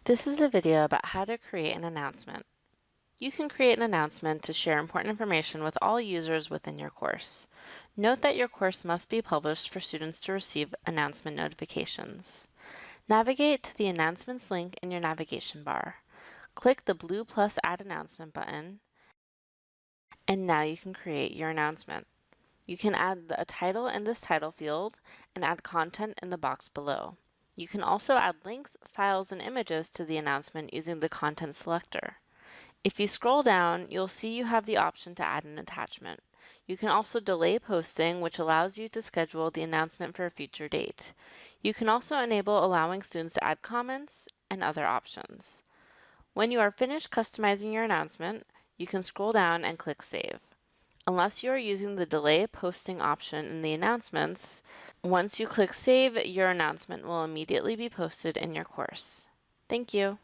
This is a video about how to create an announcement. You can create an announcement to share important information with all users within your course. Note that your course must be published for students to receive announcement notifications. Navigate to the Announcements link in your navigation bar. Click the blue plus Add Announcement button, and now you can create your announcement. You can add a title in this title field and add content in the box below. You can also add links, files, and images to the announcement using the Content selector. If you scroll down, you'll see you have the option to add an attachment. You can also delay posting, which allows you to schedule the announcement for a future date. You can also enable allowing students to add comments and other options. When you are finished customizing your announcement, you can scroll down and click Save. Unless you are using the delay posting option in the announcements, once you click Save, your announcement will immediately be posted in your course. Thank you.